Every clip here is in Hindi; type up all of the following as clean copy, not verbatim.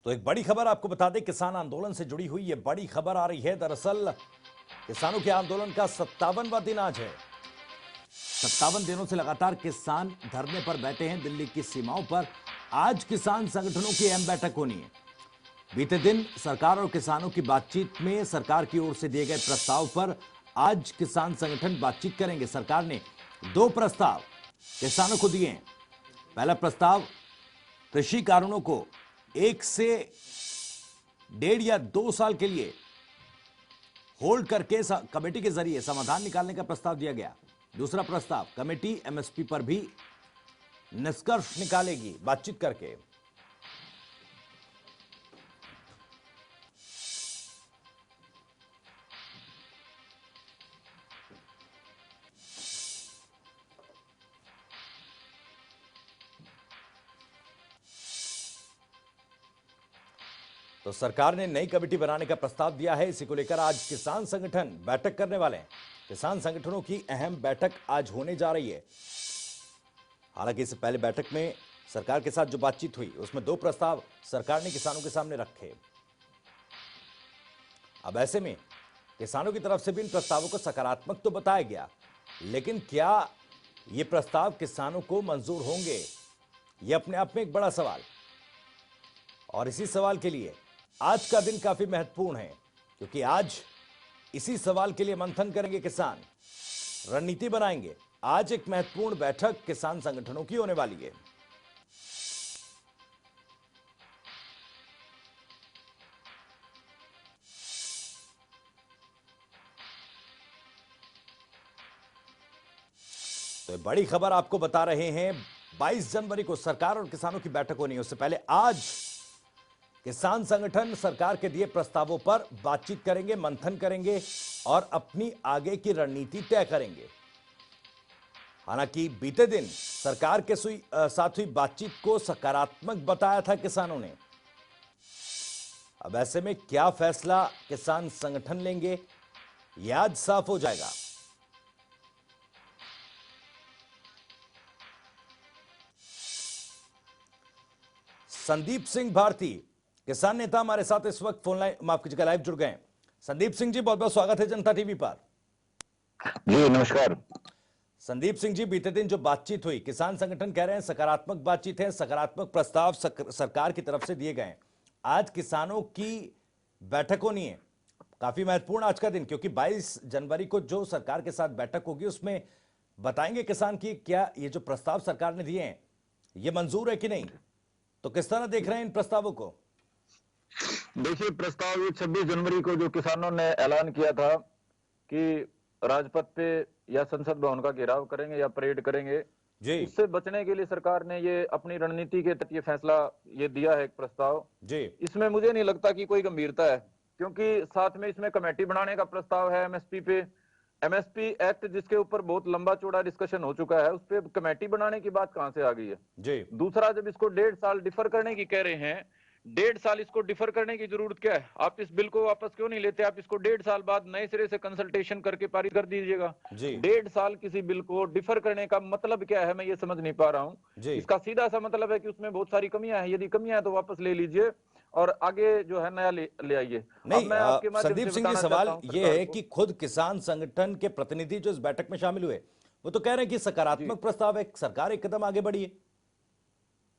तो एक बड़ी खबर आपको बता दें, किसान आंदोलन से जुड़ी हुई ये बड़ी खबर आ रही है। दरअसल किसानों के आंदोलन का 57वां दिन आज है। 57 दिनों से लगातार किसान धरने पर बैठे हैं दिल्ली की सीमाओं पर। आज किसान संगठनों की अहम बैठक होनी है। बीते दिन सरकार और किसानों की बातचीत में सरकार की ओर से दिए गए प्रस्ताव पर आज किसान संगठन बातचीत करेंगे। सरकार ने 2 प्रस्ताव किसानों को दिए हैं। पहला प्रस्ताव कृषि कानूनों को 1 से 1.5 या 2 साल के लिए होल्ड करके कमेटी के जरिए समाधान निकालने का प्रस्ताव दिया गया। दूसरा प्रस्ताव, कमेटी एमएसपी पर भी निष्कर्ष निकालेगी बातचीत करके। तो सरकार ने नई कमेटी बनाने का प्रस्ताव दिया है। इसी को लेकर आज किसान संगठन बैठक करने वाले हैं। किसान संगठनों की अहम बैठक आज होने जा रही है। हालांकि इससे पहले बैठक में सरकार के साथ जो बातचीत हुई उसमें 2 प्रस्ताव सरकार ने किसानों के सामने रखे। अब ऐसे में किसानों की तरफ से भी इन प्रस्तावों को सकारात्मक तो बताया गया, लेकिन क्या ये प्रस्ताव किसानों को मंजूर होंगे, ये अपने आप में एक बड़ा सवाल। और इसी सवाल के लिए आज का दिन काफी महत्वपूर्ण है, क्योंकि आज इसी सवाल के लिए मंथन करेंगे किसान, रणनीति बनाएंगे। आज एक महत्वपूर्ण बैठक किसान संगठनों की होने वाली है। तो बड़ी खबर आपको बता रहे हैं, 22 जनवरी को सरकार और किसानों की बैठक होनी है। उससे पहले आज किसान संगठन सरकार के दिए प्रस्तावों पर बातचीत करेंगे, मंथन करेंगे और अपनी आगे की रणनीति तय करेंगे। हालांकि बीते दिन सरकार के साथ हुई बातचीत को सकारात्मक बताया था किसानों ने। अब ऐसे में क्या फैसला किसान संगठन लेंगे, यह आज साफ हो जाएगा। संदीप सिंह भारती किसान नेता हमारे साथ इस वक्त फोन लाइन, माफ कीजिएगा, लाइव जुड़ गए हैं। संदीप सिंह जी, बहुत बहुत स्वागत है जनता टीवी पर। जी नमस्कार। संदीप सिंह जी, बीते दिन जो बातचीत हुई, किसान संगठन कह रहे हैं सकारात्मक बातचीत है, सकारात्मक प्रस्ताव सरकार की तरफ से दिए गए हैं। आज किसानों की बैठक होनी है, काफी महत्वपूर्ण आज का दिन, क्योंकि 22 जनवरी को जो सरकार के साथ बैठक होगी उसमें बताएंगे किसान की क्या ये जो प्रस्ताव सरकार ने दिए हैं ये मंजूर है कि नहीं। तो किस तरह देख रहे हैं इन प्रस्तावों को? देखिए, प्रस्ताव ये 26 जनवरी को जो किसानों ने ऐलान किया था कि राजपथ पे या संसद भवन का घेराव करेंगे या परेड करेंगे, जी, उससे बचने के लिए सरकार ने ये अपनी रणनीति के तहत ये फैसला ये दिया है, एक प्रस्ताव जी। इसमें मुझे नहीं लगता कि कोई गंभीरता है, क्योंकि साथ में इसमें कमेटी बनाने का प्रस्ताव है एमएसपी पे। एमएसपी एक्ट जिसके ऊपर बहुत लंबा चौड़ा डिस्कशन हो चुका है, उस पर कमेटी बनाने की बात कहां से आ गई है? जी। दूसरा, जब इसको 1.5 साल डिफर करने की कह रहे हैं, 1.5 साल इसको डिफर करने की जरूरत क्या है? आप इस बिल को वापस क्यों नहीं लेते? आप इसको 1.5 साल बाद नए सिरे से कंसल्टेशन करके पारित कर दीजिएगा। 1.5 साल किसी बिल को डिफर करने का मतलब क्या है, मैं ये समझ नहीं पा रहा हूँ। इसका सीधा सा मतलब है कि उसमें बहुत सारी कमियां हैं, यदि कमियां हैं तो वापस ले लीजिए और आगे जो है नया ले आइए। नहीं, संदीप सिंह जी, सवाल ये है कि खुद किसान संगठन के प्रतिनिधि जो इस बैठक में शामिल हुए वो तो कह रहे हैं कि सकारात्मक प्रस्ताव है, सरकार एक कदम आगे बढ़ी है।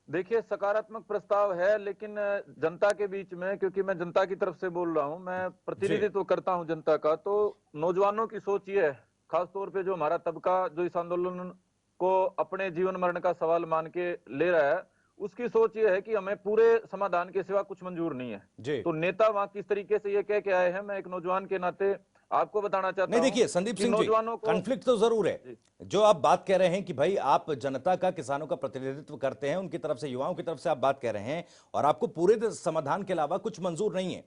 देखिए, सकारात्मक प्रस्ताव है, लेकिन जनता के बीच में, क्योंकि मैं जनता की तरफ से बोल रहा हूं, मैं प्रतिनिधित्व करता हूं जनता का, तो नौजवानों की सोच ये है, खासतौर पे जो हमारा तबका जो इस आंदोलन को अपने जीवन मरण का सवाल मान के ले रहा है, उसकी सोच ये है कि हमें पूरे समाधान के सिवा कुछ मंजूर नहीं है। तो नेता वहां किस तरीके से ये कह के आए हैं, मैं एक नौजवान के नाते आपको बताना चाहता हूं। नहीं, देखिए संदीप सिंह जी, कॉन्फ्लिक्ट तो जरूर है। जो आप बात कह रहे हैं कि भाई आप जनता का, किसानों का प्रतिनिधित्व करते हैं, उनकी तरफ से, युवाओं की तरफ से आप बात कह रहे हैं और आपको पूरे समाधान के अलावा कुछ मंजूर नहीं है,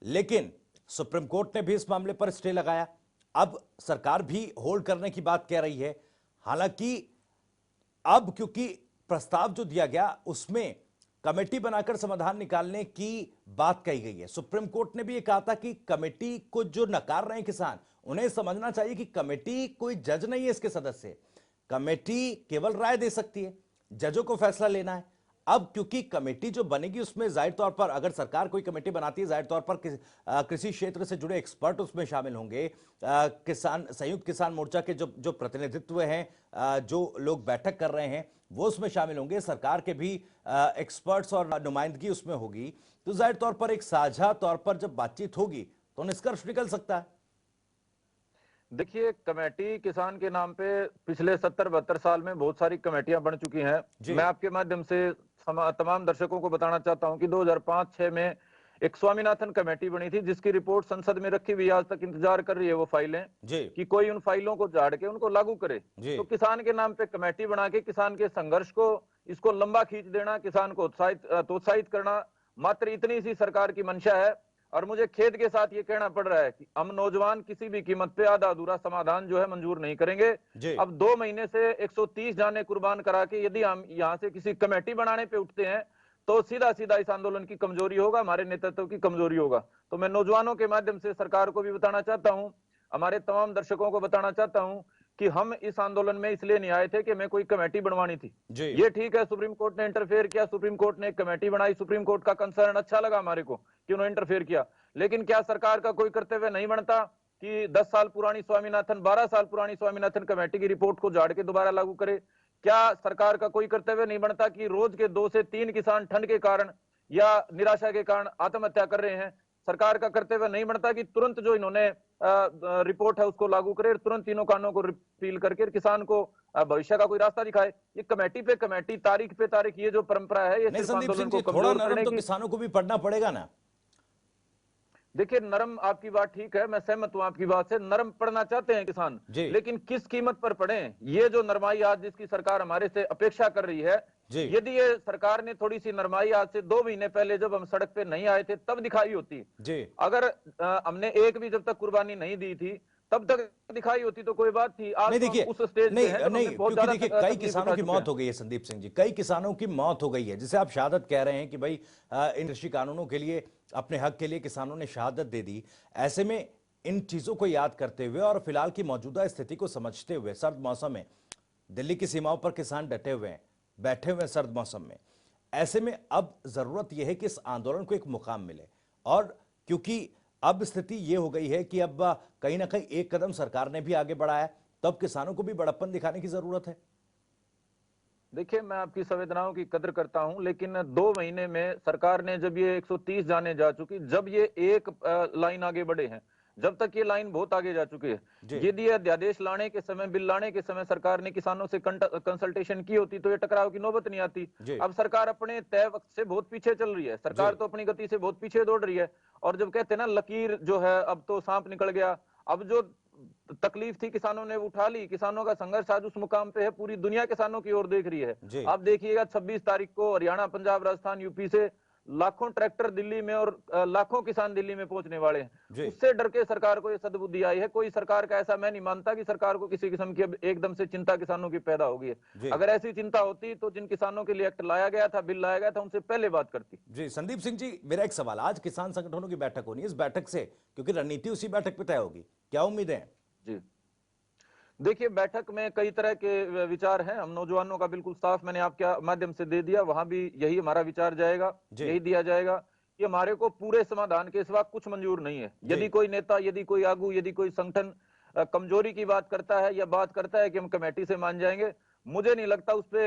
लेकिन सुप्रीम कोर्ट ने भी इस मामले पर स्टे लगाया। अब सरकार भी होल्ड करने की बात कह रही है। हालांकि अब क्योंकि प्रस्ताव जो दिया गया उसमें कमेटी बनाकर समाधान निकालने की बात कही गई है। सुप्रीम कोर्ट ने भी यह कहा था कि कमेटी को जो नकार रहे हैं किसान, उन्हें समझना चाहिए कि कमेटी कोई जज नहीं है, इसके सदस्य। कमेटी केवल राय दे सकती है, जजों को फैसला लेना है। अब क्योंकि कमेटी जो बनेगी उसमें जाहिर तौर पर अगर सरकार कोई कमेटी बनाती है जाहिर तौर पर कृषि क्षेत्र से जुड़े एक्सपर्ट उसमें शामिल होंगे। किसान संयुक्त किसान मोर्चा के जो जो प्रतिनिधित्व हैं, जो लोग बैठक कर रहे हैं वो उसमें शामिल होंगे, सरकार के भी एक्सपर्ट्स और नुमाइंदगी उसमें होगी। तो जाहिर तौर पर एक साझा तौर पर जब बातचीत होगी तो निष्कर्ष निकल सकता है। देखिए, कमेटी किसान के नाम पे पिछले 70-72 साल में बहुत सारी कमेटियां बन चुकी हैं। जी। मैं आपके माध्यम से तमाम दर्शकों को बताना चाहता हूं कि 2005-6 में एक स्वामीनाथन कमेटी बनी थी, जिसकी रिपोर्ट संसद में रखी हुई, आज तक इंतजार कर रही है वो फाइलें जी। कि कोई उन फाइलों को झाड़ के उनको लागू करे। जी। तो किसान के नाम पे कमेटी बना के किसान के संघर्ष को, इसको लंबा खींच देना, किसान को प्रोत्साहित करना, मात्र इतनी सी सरकार की मंशा है। और मुझे खेद के साथ ये कहना पड़ रहा है कि हम नौजवान किसी भी कीमत पे आधा अधूरा समाधान जो है मंजूर नहीं करेंगे। जी। अब 2 महीने से 130 जाने कुर्बान करा के यदि हम यहाँ से किसी कमेटी बनाने पे उठते हैं तो सीधा सीधा इस आंदोलन की कमजोरी होगा, हमारे नेतृत्व की कमजोरी होगा। तो मैं नौजवानों के माध्यम से सरकार को भी बताना चाहता हूँ, हमारे तमाम दर्शकों को बताना चाहता हूँ कि हम इस आंदोलन में इसलिए नहीं आए थे कि मैं कोई कमेटी बनवानी थी। जी। ये ठीक है, सुप्रीम कोर्ट ने इंटरफेयर किया, सुप्रीम कोर्ट ने एक कमेटी बनाई, सुप्रीम कोर्ट का कंसर्न अच्छा लगा हमारे को कि उन्होंने इंटरफेयर किया। लेकिन क्या सरकार का कोई कर्तव्य नहीं बनता कि 10 साल पुरानी स्वामीनाथन, 12 साल पुरानी स्वामीनाथन कमेटी की रिपोर्ट को झाड़ के दोबारा लागू करे? क्या सरकार का कोई कर्तव्य नहीं बनता कि रोज के 2 से 3 किसान ठंड के कारण या निराशा के कारण आत्महत्या कर रहे हैं? सरकार का कर्तव्य नहीं बनता कि तुरंत जो इन्होंने रिपोर्ट है उसको लागू करे, तुरंत तीनों कानूनों को रिपील करके किसान को भविष्य का कोई रास्ता दिखाए? ये कमेटी पे कमेटी, तारीख पे तारीख, ये जो परंपरा है, ये नहीं सिर्फ संदीप आंदोलन सिंह को जी, थोड़ा कमजोर नरम करने तो की। किसानों को भी पड़ना पड़ेगा ना। देखिए, नरम आपकी बात ठीक है, मैं सहमत हूं आपकी बात से, नरम पड़ना चाहते हैं किसान, जी। लेकिन किस कीमत पर पड़े? ये जो नरमाई आज जिसकी सरकार हमारे से अपेक्षा कर रही है, जी। यदि ये सरकार ने थोड़ी सी नरमाई आज से 2 महीने पहले जब हम सड़क पे नहीं आए थे तब दिखाई होती, जी। अगर हमने एक भी जब तक कुर्बानी नहीं दी थी तब तक दिखाई होती तो कोई बात थी। आज नहीं तो हम देखिए, उस स्टेज पे नहीं हैं जब नहीं हमने बहुत क्योंकि ज्यादा देखिए कई तकलीफ किसानों उठा की चुके मौत हैं। हो गई है संदीप सिंह जी, कई किसानों की मौत हो गई है, जिसे आप शहादत कह रहे हैं कि भाई इन कृषि कानूनों के लिए, अपने हक के लिए किसानों ने शहादत दे दी। ऐसे में इन चीजों को याद करते हुए और फिलहाल की मौजूदा स्थिति को समझते हुए, सर्द मौसम में दिल्ली की सीमाओं पर किसान डटे हुए हैं, बैठे हुए हैं सर्द मौसम में, ऐसे में अब जरूरत यह है कि इस आंदोलन को एक मुकाम मिले। और क्योंकि अब स्थिति यह हो गई है कि अब कहीं ना कहीं एक कदम सरकार ने भी आगे बढ़ाया है, तब किसानों को भी बड़प्पन दिखाने की जरूरत है। देखिए, मैं आपकी संवेदनाओं की कदर करता हूं, लेकिन 2 महीने में सरकार ने जब ये 130 जाने जा चुकी, जब ये एक लाइन आगे बढ़े हैं, जब तक ये लाइन बहुत आगे जा चुकी है, जी। यदि ये अध्यादेश लाने के समय, बिल लाने के समय सरकार ने किसानों से कंसल्टेशन की होती तो ये टकराव की नौबत नहीं आती। जी। अब सरकार अपने तय वक्त से बहुत पीछे चल रही है, सरकार जी। तो अपनी गति से बहुत पीछे दौड़ रही है। और जब कहते हैं ना, लकीर जो है अब तो सांप निकल गया, अब जो तकलीफ थी किसानों ने उठा ली, किसानों का संघर्ष आज उस मुकाम पे है, पूरी दुनिया किसानों की ओर देख रही है। जी। आप देखिएगा 26 तारीख को हरियाणा, पंजाब, राजस्थान, यूपी से लाखों ट्रैक्टर दिल्ली में और लाखों किसान दिल्ली में पहुंचने वाले जी। हैं। उससे डर के सरकार को यह सद्बुद्धि आई है। कोई सरकार का ऐसा, मैं नहीं मानता कि सरकार को किसी किस्म की अब एकदम से चिंता किसानों की पैदा हो गई जी। है। अगर ऐसी चिंता होती तो जिन किसानों के लिए एक्ट लाया गया था, बिल लाया गया था, उनसे पहले बात करती। जी संदीप सिंह जी, मेरा एक सवाल, आज किसान संगठनों की बैठक होनी है, इस बैठक से क्योंकि रणनीति उसी बैठक पे तय होगी, क्या उम्मीदें हैं? जी, देखिए, बैठक में कई तरह के विचार हैं। हम नौजवानों का बिल्कुल साफ मैंने आपके माध्यम से दे दिया, वहां भी यही हमारा विचार जाएगा, जी। यही दिया जाएगा कि हमारे को पूरे समाधान के सिवा कुछ मंजूर नहीं है। जी। यदि कोई नेता, यदि कोई आगू, यदि कोई संगठन कमजोरी की बात करता है या बात करता है कि हम कमेटी से मान जाएंगे, मुझे नहीं लगता उस पे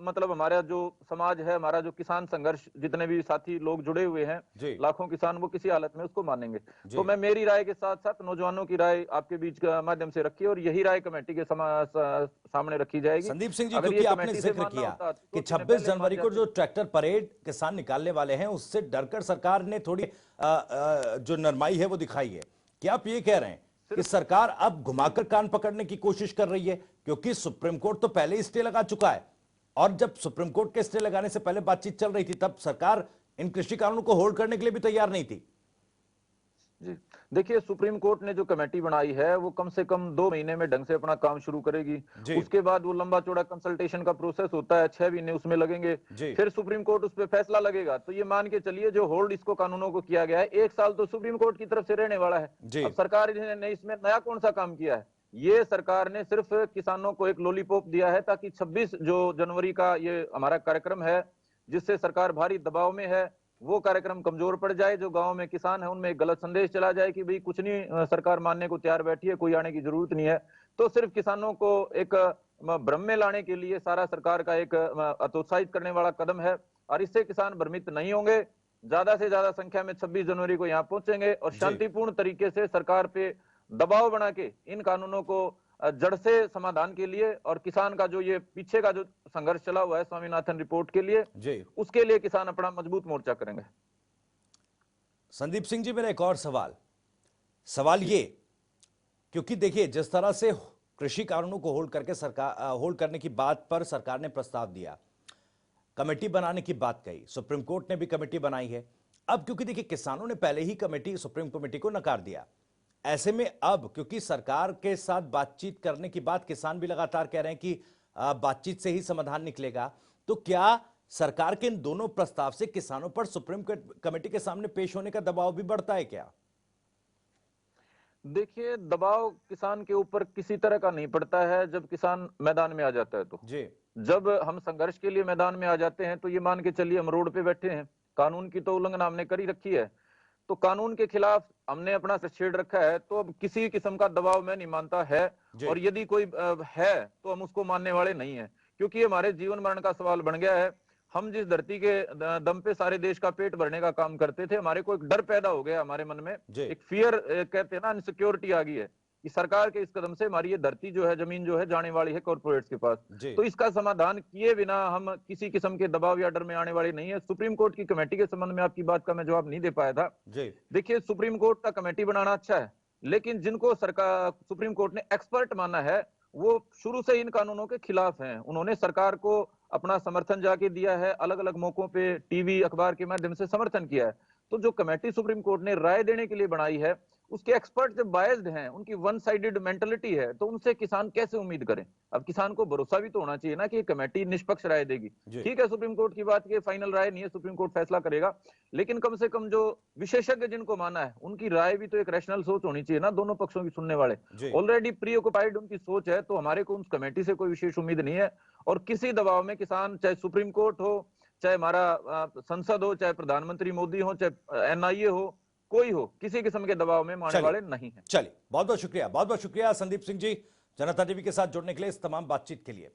मतलब हमारा जो समाज है, हमारा जो किसान संघर्ष, जितने भी साथी लोग जुड़े हुए हैं, जी। लाखों किसान, वो किसी हालत में उसको मानेंगे। जी। तो मैं मेरी राय के साथ साथ नौजवानों की राय आपके बीच का माध्यम से रखी और यही राय कमेटी के सामने रखी जाएगी। संदीप सिंह जी, अगर क्योंकि ये आपने कमेटी से जिक्र मानना किया होता तो कि 2 महीने 26 पहले मान जनवरी को जाते। जो ट्रैक्टर परेड किसान निकालने वाले हैं, उससे डरकर सरकार ने थोड़ी जो नरमाई है वो दिखाई है। क्या आप ये कह रहे हैं कि सरकार अब घुमाकर कान पकड़ने की कोशिश कर रही है? क्योंकि सुप्रीम कोर्ट तो पहले ही स्टे लगा चुका है, और जब सुप्रीम कोर्ट के स्टे लगाने से पहले बातचीत चल रही थी, तब सरकार इन कृषि कानूनों को होल्ड करने के लिए भी तैयार नहीं थी। जी, देखिए, सुप्रीम कोर्ट ने जो कमेटी बनाई है वो कम से कम 2 महीने में ढंग से अपना काम शुरू करेगी। जी। उसके बाद वो लंबा चौड़ा कंसल्टेशन का प्रोसेस होता है, 6 महीने उसमें लगेंगे। जी। फिर सुप्रीम कोर्ट उस पर फैसला लगेगा। तो ये मान के चलिए, जो होल्ड इसको कानूनों को किया गया है, 1 साल तो सुप्रीम कोर्ट की तरफ से रहने वाला है। जी। अब सरकार ने इसमें नया कौन सा काम किया है? ये सरकार ने सिर्फ किसानों को एक लॉलीपॉप दिया है ताकि 26 जो जनवरी का ये हमारा कार्यक्रम है, जिससे सरकार भारी दबाव में है, वो कार्यक्रम कमजोर पड़ जाए। जो गांव में किसान है उनमें एक गलत संदेश चला जाए कि भाई कुछ नहीं, सरकार मानने को तैयार बैठी है, कोई आने की जरूरत नहीं है। तो सिर्फ किसानों को एक भ्रम में लाने के लिए सारा सरकार का एक हतोत्साहित करने वाला कदम है, और इससे किसान भ्रमित नहीं होंगे। ज्यादा से ज्यादा संख्या में 26 जनवरी को यहाँ पहुंचेंगे और जी। शांतिपूर्ण तरीके से सरकार पे दबाव बना के इन कानूनों को जड़ से समाधान के लिए, और किसान का जो ये पीछे का जो संघर्ष चला हुआ है स्वामीनाथन रिपोर्ट के लिए, जी। उसके लिए किसान अपना मजबूत मोर्चा करेंगे। संदीप सिंह जी, मेरा एक और सवाल ये, क्योंकि देखिए जिस तरह से कृषि कानूनों को होल्ड करने की बात पर सरकार ने प्रस्ताव दिया, कमेटी बनाने की बात कही, सुप्रीम कोर्ट ने भी कमेटी बनाई है। अब क्योंकि देखिए किसानों ने पहले ही सुप्रीम कमेटी को नकार दिया, ऐसे में अब क्योंकि सरकार के साथ बातचीत करने की बात किसान भी लगातार कह रहे हैं कि बातचीत से ही समाधान निकलेगा, तो क्या सरकार के इन दोनों प्रस्ताव से किसानों पर सुप्रीम कमेटी के सामने पेश होने का दबाव भी बढ़ता है क्या? देखिए, दबाव किसान के ऊपर किसी तरह का नहीं पड़ता है जब किसान मैदान में आ जाता है। तो जी। जब हम संघर्ष के लिए मैदान में आ जाते हैं तो ये मान के चलिए हम रोड पे बैठे हैं, कानून की तो उल्लंघना हमने कर ही रखी है, तो कानून के खिलाफ हमने अपना सर छेड़ रखा है, तो अब किसी किस्म का दबाव मैं नहीं मानता है। और यदि कोई है तो हम उसको मानने वाले नहीं है, क्योंकि हमारे जीवन मरण का सवाल बन गया है। हम जिस धरती के दम पे सारे देश का पेट भरने का काम करते थे, हमारे को एक डर पैदा हो गया हमारे मन में, एक फियर कहते हैं ना, इनसिक्योरिटी आ गई है कि सरकार के इस कदम से हमारी ये धरती जो है, जमीन जो है, जाने वाली है कॉर्पोरेट्स के पास। तो इसका समाधान किए बिना हम किसी किस्म के दबाव या डर में आने वाले नहीं है। सुप्रीम कोर्ट की कमेटी के संबंध में आपकी बात का मैं जवाब नहीं दे पाया था। देखिए, सुप्रीम कोर्ट का कमेटी बनाना अच्छा है, लेकिन जिनको सरकार सुप्रीम कोर्ट ने एक्सपर्ट माना है वो शुरू से इन कानूनों के खिलाफ हैं। उन्होंने सरकार को अपना समर्थन जाके दिया है, अलग अलग मौकों पे टीवी अखबार के माध्यम से समर्थन किया है। तो जो कमेटी सुप्रीम कोर्ट ने राय देने के लिए बनाई है, उसके एक्सपर्ट जब बायस्ड हैं, उनकी वन साइडेड मेंटलिटी है, तो उनसे किसान कैसे उम्मीद करें? अब किसान को भरोसा भी तो होना चाहिए ना कि कमेटी निष्पक्ष राय देगी। ठीक है, सुप्रीम कोर्ट की बात की फाइनल राय नहीं है, सुप्रीम कोर्ट फैसला करेगा, लेकिन कम से कम जो विशेषज्ञ जिनको माना है उनकी राय भी तो एक रैशनल सोच होनी चाहिए ना, दोनों पक्षों की सुनने वाले। ऑलरेडी प्री ऑक्युपाइड उनकी सोच है, तो हमारे को उस कमेटी से कोई विशेष उम्मीद नहीं है। और किसी दबाव में किसान, चाहे सुप्रीम कोर्ट हो, चाहे हमारा संसद हो, चाहे प्रधानमंत्री मोदी हो, चाहे एनआईए हो, कोई हो, किसी किस्म के दबाव में आने वाले नहीं है। चलिए, बहुत बहुत शुक्रिया संदीप सिंह जी, जनता टीवी के साथ जुड़ने के लिए, इस तमाम बातचीत के लिए।